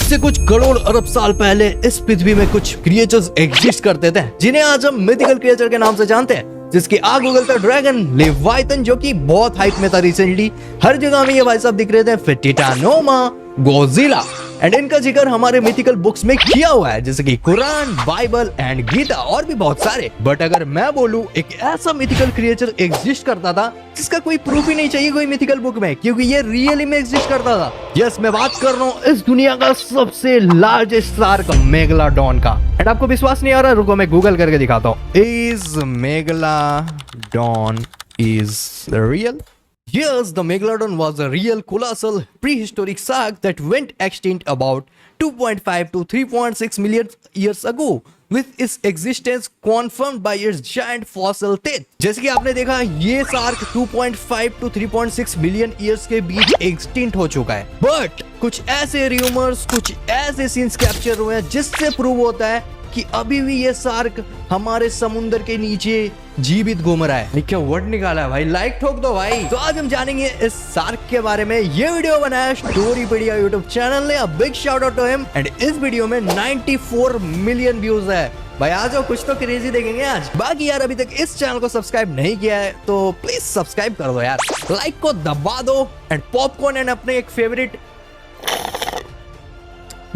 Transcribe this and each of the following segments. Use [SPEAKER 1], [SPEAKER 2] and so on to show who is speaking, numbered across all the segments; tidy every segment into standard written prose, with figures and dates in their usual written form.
[SPEAKER 1] आज से कुछ करोड़ अरब साल पहले इस पृथ्वी में कुछ क्रिएचर्स एग्जिस्ट करते थे जिन्हें आज हम मिथिकल क्रिएचर के नाम से जानते हैं, जिसकी आग उगलता ड्रैगन लेवाइथन जो कि बहुत हाइप में था रिसेंटली। हर जगह में ये भाई साहब दिख रहे थे, फिर टिटानोमा, गोजिला एंड इनका जिक्र हमारे मिथिकल बुक्स में किया हुआ है, जैसे कि कुरान, बाइबल एंड गीता और भी बहुत सारे। बट अगर मैं बोलूं एक ऐसा मिथिकल क्रिएचर एग्जिस्ट करता था जिसका कोई प्रूफ ही नहीं चाहिए कोई मिथिकल बुक में, क्योंकि ये रियली में एग्जिस्ट करता था। यस, मैं बात कर रहा हूँ इस दुनिया का सबसे लार्जेस्ट शार्क मेगलाडॉन का। एंड आपको विश्वास नहीं आ रहा, रुको मैं गूगल करके दिखाता हूँ। Is megalodon is real? Yes, the Megalodon was a real colossal prehistoric shark that went extinct about 2.5 to 3.6 million years ago, with its existence confirmed by its giant fossil teeth. जैसे कि आपने देखा, ये shark 2.5 to 3.6 million years के बीच extinct हो चुका है। But कुछ ऐसे रूमर्स, कुछ ऐसे सीन्स कैप्चर हुए हैं जिससे प्रूव होता है कि अभी भी ये शार्क हमारे समुद्र के नीचे जीवित घूम रहा है। क्या वर्ड निकाला है भाई, लाइक ठोक दो भाई। तो आज हम जानेंगे इस शार्क के बारे में। ये वीडियो बनाया स्टोरीपीडिया यूट्यूब चैनल ने। Big shout out to him. And इस वीडियो में 94 मिलियन व्यूज है भाई। आ जाओ, कुछ तो क्रेजी देखेंगे आज। बाकी यार अभी तक इस चैनल को सब्सक्राइब नहीं किया है तो प्लीज सब्सक्राइब कर दो यार, लाइक को दबा दो एंड पॉपकॉर्न एंड अपने एक फेवरेट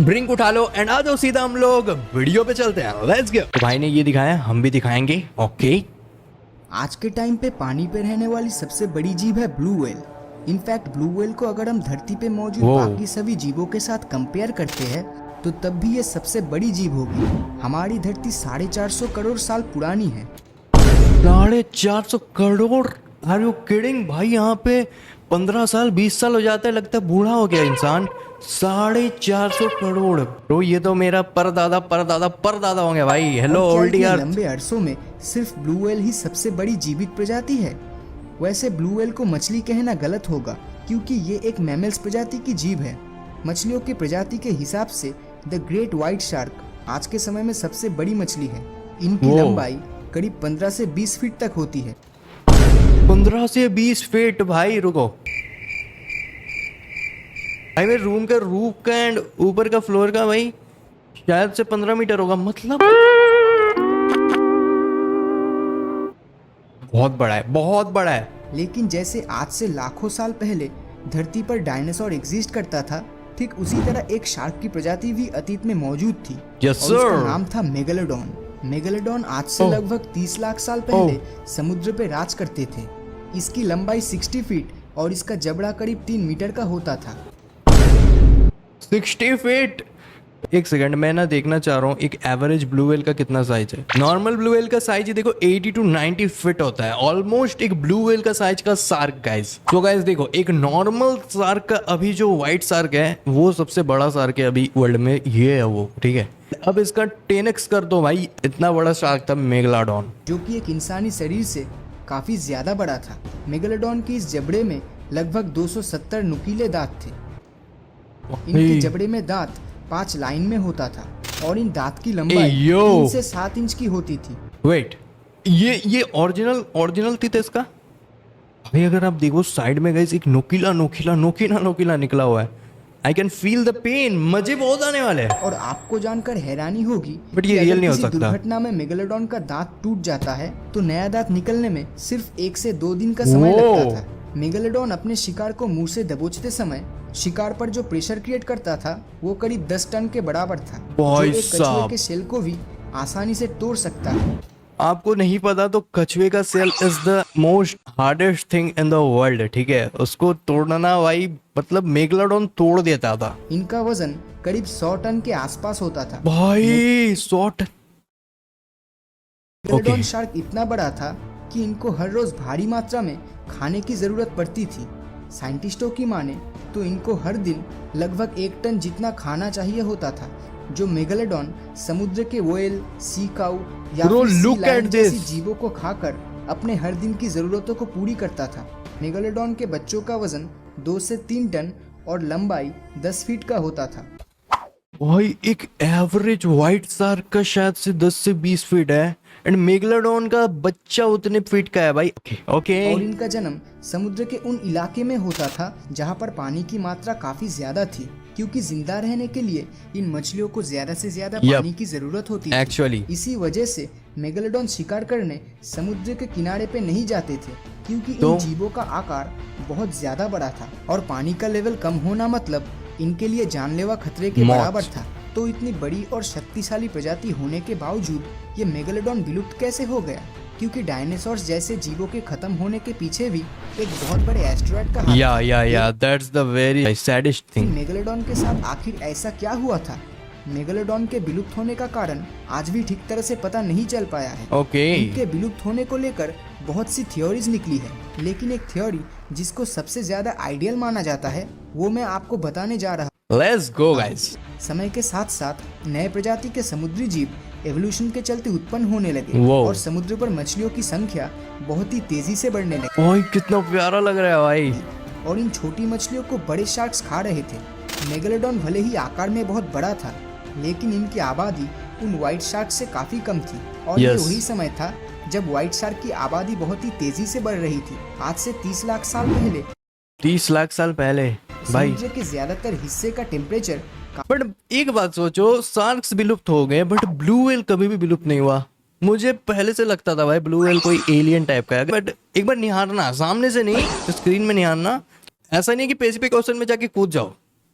[SPEAKER 1] ड्रिंक उठा लो एंड आ जाओ, सीधा हम लोग वीडियो पे चलते हैं। Let's go. तो भाई ने ये दिखाया, हम भी दिखाएंगे। ओके।
[SPEAKER 2] आज के टाइम पे पानी पे रहने वाली सबसे बड़ी जीव है blue whale. In fact blue whale को अगर हम धरती पे मौजूद बाकी सभी जीवों के साथ कंपेयर करते हैं तो तब भी ये सबसे बड़ी जीव होगी। हमारी धरती 450 करोड़ साल पुरानी है।
[SPEAKER 1] 450 करोड़? आर यू किडिंग भाई? यहाँ पे 15 साल 20 साल हो जाता है, लगता है बूढ़ा हो गया इंसान। 450 करोड़ तो ये तो मेरा परदादा परदादा परदादा होंगे भाई। हेलो ओल्ड यार।
[SPEAKER 2] लंबे अरसों में सिर्फ ब्लू व्हेल ही सबसे बड़ी जीवित प्रजाति है। वैसे ब्लू व्हेल को मछली कहना गलत होगा क्योंकि ये एक मैमल्स प्रजाति की जीव है। मछलियों की प्रजाति के हिसाब से द ग्रेट व्हाइट शार्क आज के समय में सबसे बड़ी मछली है। इनकी लंबाई करीब 15 से 20 फीट तक होती है।
[SPEAKER 1] 15 से 20 फीट? भाई रुको भाई, मेरे रूम का रूफ का एंड ऊपर का फ्लोर का भाई शायद से 15 मीटर होगा। मतलब बहुत बड़ा है, बहुत बड़ा है।
[SPEAKER 2] लेकिन जैसे आज से लाखों साल पहले धरती पर डायनासोर एग्जिस्ट करता था, ठीक उसी तरह एक शार्क की प्रजाति भी अतीत में मौजूद थी।
[SPEAKER 1] yes,
[SPEAKER 2] और उसका नाम था मेगालोडॉन। मेगालोडॉन आज से लगभग 30 लाख साल पहले समुद्र पे राज करते थे। इसकी लंबाई 60 फीट और इसका जबड़ा करीब 3 मीटर का होता था।
[SPEAKER 1] 60 फीट? एक सेकंड, मैं ना देखना चाह रहा हूँ एक एवरेज ब्लू व्हेल का कितना साइज है। नॉर्मल ब्लू व्हेल का साइज ही देखो 80 to 90 फीट होता है, ऑलमोस्ट एक ब्लू व्हेल का साइज का शार्क गाइस। तो गाइस देखो, एक नॉर्मल शार्क का अभी जो व्हाइट शार्क है वो सबसे बड़ा शार्क है अभी वर्ल्ड में, ये है वो, ठीक है। अब इसका 10x कर दो भाई, इतना बड़ा शार्क था मेगलाडॉन,
[SPEAKER 2] जो कि एक इंसानी शरीर से काफी ज्यादा बड़ा था। मेगालोडॉन के इस जबड़े में लगभग 270 नुकीले दांत थे। इनके जबड़े में दांत 5 लाइन में होता था और इन दांत की लंबाई 3 से 7 इंच की होती थी।
[SPEAKER 1] वेट, ये ओरिजिनल थी इसका भाई। अगर आप देखो साइड में गाइस एक नोकीला निकला हुआ है। I can feel the pain. मजे बहुत आने वाले हैं।
[SPEAKER 2] और आपको जानकर हैरानी होगी
[SPEAKER 1] बट ये रियल नहीं हो सकता।
[SPEAKER 2] दुर्घटना में मेगालोडॉन का दांत टूट जाता है तो नया दांत निकलने में सिर्फ 1 से 2 दिन का समय लगता था। मेगालोडॉन अपने शिकार को मुंह से दबोचते समय शिकार पर जो प्रेशर क्रिएट करता था वो करीब 10 टन के बराबर था, जो एक कछुए के सेल को भी आसानी से तोड़ सकता है।
[SPEAKER 1] आपको नहीं पता तो कछुए का shell is the most hardest thing in the world, ठीक है। उसको तोड़ना भाई, मतलब मेगलाडॉन तोड़ देता था।
[SPEAKER 2] इनका वजन करीब 100 टन के आसपास होता था
[SPEAKER 1] भाई। 100 टन?
[SPEAKER 2] मेगालोडॉन शार्क इतना बड़ा था कि इनको हर रोज भारी मात्रा में खाने की जरूरत पड़ती थी। साइंटिस्टों की माने तो इनको हर दिन लगभग 1 टन जितना खाना चाहिए होता था, जो मेगालोडॉन समुद्र के व्हेल, सी काऊ या सी लायन जैसी जीवों को खाकर अपने हर दिन की जरूरतों को पूरी करता था। मेगालोडॉन के बच्चों का वजन 2 से 3 टन और लंबाई 10 फीट का होता था।
[SPEAKER 1] भाई एक एवरेज व्हाइट शार्क का शायद से 10 से 20 फीट है एंड मेगलोडॉन का बच्चा उतने फीट का है भाई। ओके
[SPEAKER 2] और इनका जन्म समुद्र के उन इलाके में होता था जहाँ पर पानी की मात्रा काफी ज्यादा थी, क्योंकि जिंदा रहने के लिए इन मछलियों को ज्यादा से ज्यादा पानी की जरूरत होती थी।
[SPEAKER 1] एक्चुअली
[SPEAKER 2] इसी वजह से मेगलोडॉन शिकार करने समुद्र के किनारे पे नहीं जाते थे, क्योंकि
[SPEAKER 1] तो?
[SPEAKER 2] इन जीवों का आकार बहुत ज्यादा बड़ा था और पानी का लेवल कम होना मतलब इनके लिए जानलेवा खतरे के
[SPEAKER 1] मौत।
[SPEAKER 2] बराबर था। तो इतनी बड़ी और शक्तिशाली प्रजाति होने के बावजूद ये मेगलोडॉन विलुप्त कैसे हो गया? क्योंकि डायनासोर्स जैसे जीवों के खत्म होने के पीछे भी एक बहुत बड़े एस्टेरॉयड का हाथ था।
[SPEAKER 1] या दैट्स द वेरी सैडेस्ट
[SPEAKER 2] फिर
[SPEAKER 1] थिंग।
[SPEAKER 2] मेगलोडॉन के साथ आखिर ऐसा क्या हुआ था? मेगलोडॉन के विलुप्त होने का कारण आज भी ठीक तरह से पता नहीं चल पाया है।
[SPEAKER 1] ओके
[SPEAKER 2] इनके विलुप्त होने को लेकर बहुत सी थ्योरीज निकली है, लेकिन एक थ्योरी जिसको सबसे ज्यादा आइडियल माना जाता है वो मैं आपको बताने जा रहा हूँ।
[SPEAKER 1] Let's go guys.
[SPEAKER 2] समय के साथ साथ नए प्रजाति के समुद्री जीव एवोल्यूशन के चलते उत्पन्न होने लगे
[SPEAKER 1] Wow.
[SPEAKER 2] और समुद्र पर मछलियों की संख्या बहुत ही तेजी से बढ़ने लगी
[SPEAKER 1] ओए कितना प्यारा लग रहा है भाई।
[SPEAKER 2] और इन छोटी मछलियों को बड़े शार्क्स खा रहे थे। मेगलोडॉन भले ही आकार में बहुत बड़ा था, लेकिन इनकी आबादी उन व्हाइट शार्क से काफी कम थी और ये
[SPEAKER 1] Yes.
[SPEAKER 2] वही समय था जब व्हाइट शार्क की आबादी बहुत ही तेजी से बढ़ रही थी। आज से 30 लाख साल पहले
[SPEAKER 1] 30 लाख साल पहले भाई।
[SPEAKER 2] समुद्र के ज्यादातर हिस्से का टेम्परेचर
[SPEAKER 1] बट एक बात सोचो, शार्क्स विलुप्त हो गए बट ब्लू व्हेल कभी भी विलुप्त नहीं हुआ। मुझे पहले से लगता था भाई ब्लू व्हेल कोई एलियन टाइप का है, बट एक बार निहारना, सामने से नहीं, स्क्रीन में निहारना। ऐसा नहीं कि पैसिफिक ओशन में जाके कूद जाओ,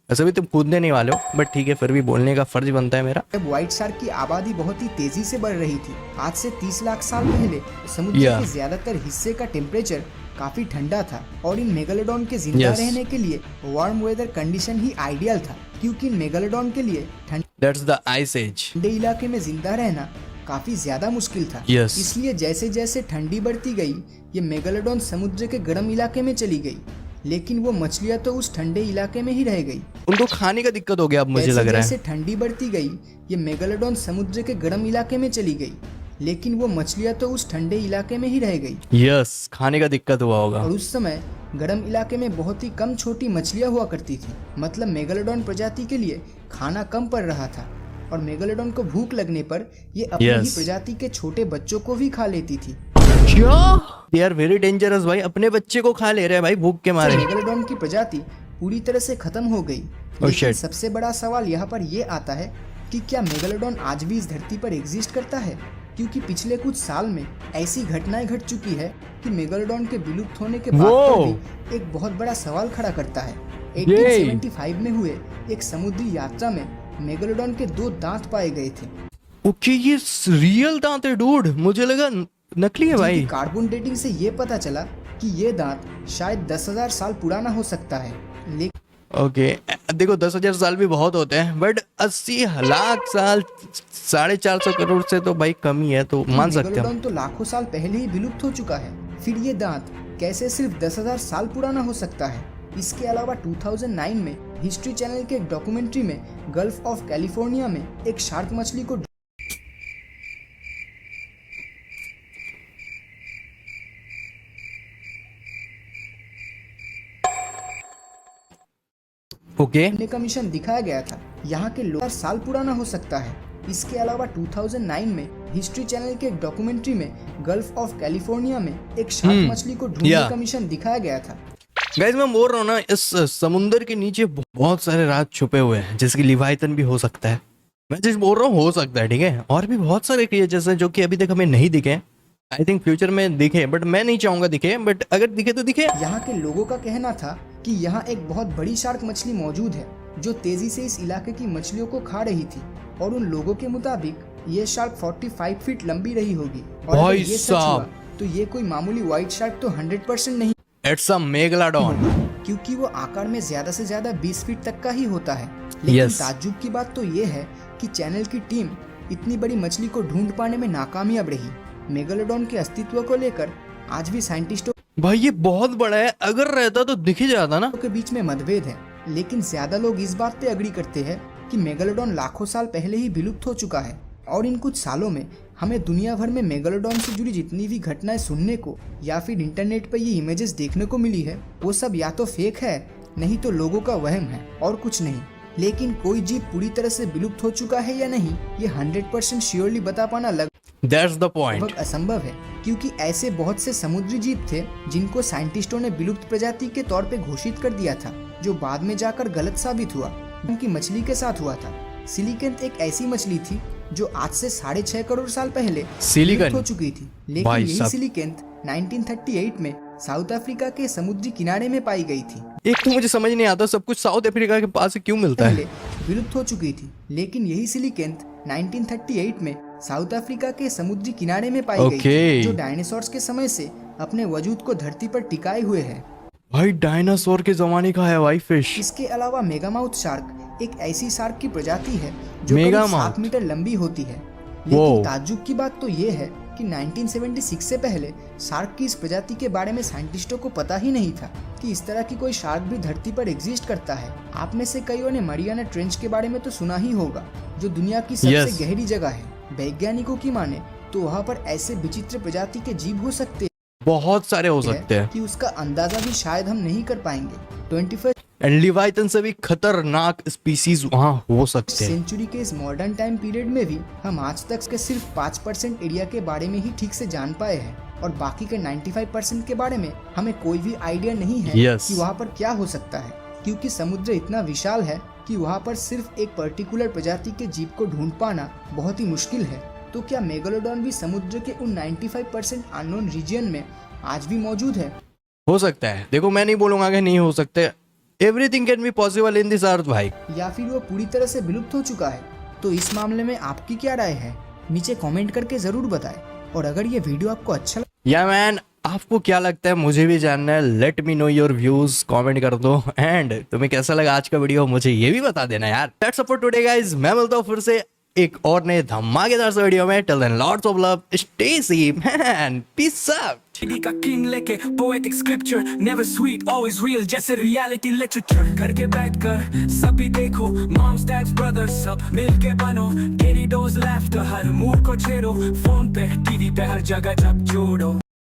[SPEAKER 1] ऐसा भी तुम कूदने नहीं वाले हो, बट ठीक है फिर भी बोलने का फर्ज बनता है मेरा।
[SPEAKER 2] जब व्हाइट शार्क की आबादी बहुत ही तेजी से बढ़ रही थी। आज से 30 लाख साल पहले समुद्र
[SPEAKER 1] Yeah.
[SPEAKER 2] के ज्यादातर हिस्से का टेम्परेचर काफी ठंडा था और इन मेगालोडॉन के जिंदा
[SPEAKER 1] Yes.
[SPEAKER 2] रहने के लिए वार्म वेदर कंडीशन ही आइडियल था, क्योंकि इन मेगालोडॉन के लिए
[SPEAKER 1] दैट्स द आइस एज।
[SPEAKER 2] ठंडे इलाके में जिंदा रहना काफी ज्यादा मुश्किल था।
[SPEAKER 1] Yes.
[SPEAKER 2] इसलिए जैसे जैसे ठंडी बढ़ती गई ये मेगालोडॉन समुद्र के गर्म इलाके में चली गई, लेकिन वो मछलियां तो उस ठंडे इलाके में ही रह गई।
[SPEAKER 1] उनको खाने का दिक्कत हो गया अब मुझे
[SPEAKER 2] जैसे
[SPEAKER 1] लग रहा
[SPEAKER 2] जैसे
[SPEAKER 1] है।
[SPEAKER 2] ठंडी बढ़ती गई ये मेगालोडॉन समुद्र के गर्म इलाके में चली गई, लेकिन वो मछलियां तो उस ठंडे इलाके में ही रह गई।
[SPEAKER 1] यस, खाने का दिक्कत हुआ होगा।
[SPEAKER 2] और उस समय गर्म इलाके में बहुत ही कम छोटी मछलियां हुआ करती थी, मतलब मेगालोडॉन प्रजाति के लिए खाना कम पड़ रहा था और मेगालोडॉन को भूख लगने पर ये अपनी
[SPEAKER 1] Yes.
[SPEAKER 2] ही प्रजाति के छोटे बच्चों को भी खा लेती थी।
[SPEAKER 1] क्या? दे आर वेरी डेंजरस भाई, अपने बच्चे को खा ले रहे हैं भाई भूख के मारे।
[SPEAKER 2] मेगालोडॉन की प्रजाति पूरी तरह से खत्म हो गई। लेकिन
[SPEAKER 1] shit.
[SPEAKER 2] सबसे बड़ा सवाल यहाँ पर ये आता है कि क्या मेगालोडॉन आज भी इस धरती पर एग्जिस्ट करता है? क्योंकि पिछले कुछ साल में ऐसी घटनाएं घट चुकी है कि मेगालोडॉन के विलुप्त होने के बाद पर भी एक बहुत बड़ा सवाल खड़ा करता है। 1875 में हुए एक समुद्री यात्रा में मेगालोडॉन के 2 दांत पाए गए थे।
[SPEAKER 1] ओके, ये रियल दांत है डूड, मुझे लगा नकली है भाई।
[SPEAKER 2] जिनकी कार्बन डेटिंग से ये पता चला कि ये दांत शायद 10,000 साल पुराना हो सकता है। लेकिन
[SPEAKER 1] ओके देखो 10,000 साल भी बहुत होते हैं, बट 80 लाख साल 450 करोड़ से तो भाई कम ही है, तो मान सकते हैं।
[SPEAKER 2] मेगालोडॉन तो लाखों साल पहले ही विलुप्त हो चुका है, फिर ये दांत कैसे सिर्फ 10,000 साल पुराना हो सकता है? इसके अलावा 2009 में हिस्ट्री चैनल के एक डॉक्यूमेंट्री में गल्फ ऑफ कैलिफोर्निया में एक शार्क मछली को
[SPEAKER 1] ओके
[SPEAKER 2] ढूंढने का मिशन दिखाया गया था। यहाँ के लोग साल पुराना हो सकता है। इसके अलावा 2009 में हिस्ट्री चैनल के एक डॉक्यूमेंट्री में गल्फ ऑफ कैलिफोर्निया में एक शार्क मछली को ढूंढने
[SPEAKER 1] Yeah.
[SPEAKER 2] का मिशन दिखाया गया था।
[SPEAKER 1] गाइस, मैं बोल रहा हूँ ना, इस समुंदर के नीचे बहुत सारे राज छुपे हुए हैं, जैसे कि लिवाइथन भी हो सकता है। मैं जिस बोल रहा हूँ हो सकता है, ठीक है। और भी बहुत सारे क्रिएचर्स हैं जो कि अभी तक हमें नहीं दिखे। आई थिंक फ्यूचर में दिखे, बट मैं नहीं चाहूंगा दिखे, बट अगर दिखे तो दिखे।
[SPEAKER 2] यहाँ के लोगों का कहना था कि यहाँ एक बहुत बड़ी शार्क मछली मौजूद है जो तेजी से इस इलाके की मछलियों को खा रही थी, और उन लोगों के मुताबिक ये शार्क 45 फीट लंबी रही होगी। और अगर
[SPEAKER 1] भाई
[SPEAKER 2] ये सच
[SPEAKER 1] साहब।
[SPEAKER 2] हुआ तो ये कोई मामूली व्हाइट शार्क तो 100% नहीं
[SPEAKER 1] इट्स अ मेगालोडॉन।
[SPEAKER 2] क्योंकि वो आकार में ज्यादा से ज्यादा 20 फीट तक का ही होता है। लेकिन
[SPEAKER 1] Yes.
[SPEAKER 2] ताज्जुब की बात तो ये है कि चैनल की टीम इतनी बड़ी मछली को ढूंढ पाने में नाकामयाब रही। मेगालोडॉन के अस्तित्व को लेकर आज भी साइंटिस्टों
[SPEAKER 1] भाई ये बहुत बड़ा है, अगर रहता तो दिख ही जाता ना।
[SPEAKER 2] के बीच में मतभेद है, लेकिन ज्यादा लोग इस बात पे अग्री करते हैं कि मेगालोडॉन लाखों साल पहले ही विलुप्त हो चुका है। और इन कुछ सालों में हमें दुनिया भर में मेगालोडॉन से जुड़ी जितनी भी घटनाएं सुनने को या फिर इंटरनेट पर ये इमेजेस देखने को मिली है, वो सब या तो फेक है, नहीं तो लोगों का वहम है और कुछ नहीं। लेकिन कोई जीव पूरी तरह से विलुप्त हो चुका है या नहीं, ये 100% श्योरली बता पाना
[SPEAKER 1] दैट्स द पॉइंट।
[SPEAKER 2] लगभग असंभव है, क्योंकि ऐसे बहुत से समुद्री जीव थे जिनको साइंटिस्टों ने विलुप्त प्रजाति के तौर पे घोषित कर दिया था, जो बाद में जाकर गलत साबित हुआ। उनकी मछली के साथ हुआ था। सिलिकेंथ एक ऐसी मछली थी जो आज से 6.5 करोड़ साल पहले
[SPEAKER 1] सिलिकन
[SPEAKER 2] विलुप्त हो चुकी थी, लेकिन
[SPEAKER 1] भाई
[SPEAKER 2] यही
[SPEAKER 1] साहब।
[SPEAKER 2] सिलिकेंथ 1938 में साउथ अफ्रीका के समुद्री किनारे में पाई गई थी।
[SPEAKER 1] एक तो मुझे समझ नहीं आता सब कुछ साउथ अफ्रीका के पास से क्यों मिलता
[SPEAKER 2] पहले
[SPEAKER 1] है।
[SPEAKER 2] विलुप्त हो चुकी थी, लेकिन यही सिलिकेंथ 1938 में साउथ अफ्रीका के समुद्री किनारे में पाई गई
[SPEAKER 1] ओके।
[SPEAKER 2] थी, जो डायनासोर्स के समय से अपने वजूद को धरती पर टिकाए हुए है।
[SPEAKER 1] भाई डायनासोर के जमाने का है भाई फिश।
[SPEAKER 2] इसके अलावा मेगामाउथ शार्क एक ऐसी शार्क की प्रजाति है जो करीब
[SPEAKER 1] मेगामाउथ।
[SPEAKER 2] 7 मीटर लंबी होती है।
[SPEAKER 1] वो।
[SPEAKER 2] लेकिन ताज्जुब की बात तो ये है कि 1976 से पहले शार्क की इस प्रजाति के बारे में साइंटिस्टों को पता ही नहीं था कि इस तरह की कोई शार्क भी धरती पर एग्जिस्ट करता है। आप में से कईयों ने मरियाना ट्रेंच के बारे में तो सुना ही होगा, जो दुनिया की सबसे
[SPEAKER 1] Yes.
[SPEAKER 2] गहरी जगह है। वैज्ञानिकों की माने तो वहाँ पर ऐसे विचित्र प्रजाति के जीव हो सकते
[SPEAKER 1] बहुत सारे हो सकते हैं
[SPEAKER 2] कि उसका अंदाजा भी शायद हम नहीं कर पाएंगे। 21st
[SPEAKER 1] एंड लिवाइथन से भी खतरनाक स्पीसीज वहाँ हो सकते हैं।
[SPEAKER 2] सेंचुरी के इस मॉडर्न टाइम पीरियड में भी हम आज तक के सिर्फ 5% एरिया के बारे में ही ठीक से जान पाए हैं, और बाकी के 95% के बारे में हमें कोई भी आइडिया नहीं है
[SPEAKER 1] Yes.
[SPEAKER 2] कि वहाँ पर क्या हो सकता है, क्योंकि समुद्र इतना विशाल है कि वहाँ पर सिर्फ एक पर्टिकुलर प्रजाति के जीव को ढूंढ पाना बहुत ही मुश्किल है। तो क्या मेगालोडॉन भी समुद्र के उन 95% अननोन रीजन में आज भी मौजूद है?
[SPEAKER 1] हो सकता है, देखो मैं नहीं बोलूंगा कि नहीं हो सकते। Everything can be possible in this earth भाई।
[SPEAKER 2] या फिर वो पूरी तरह से विलुप्त हो चुका है? तो इस मामले में आपकी क्या राय है, नीचे कमेंट करके जरूर बताएं। और अगर ये वीडियो आपको अच्छा
[SPEAKER 1] या मैन, आपको क्या लगता है मुझे भी जानना है। Let me know your views, comment कर दो। एंड तुम्हें कैसा लगा आज का वीडियो मुझे ये भी बता देना यार। That's all for today guys. मैं मिलता हूँ फिर से एक और नए धमाकेदार से वीडियो में। Till then lots of love, stay safe and peace out.
[SPEAKER 3] CD का किंग लेके poetic scripture, never sweet always real जैसे रियलिटी लिटरेचर। करके बैठकर सभी देखो, मॉम्स डैड्स ब्रदर्स सब मिलके बनो। टेडी डोज लाफ्टर हर मूड को छेड़ो, फोन पे टीवी पे हर जगह जब जोड़ो।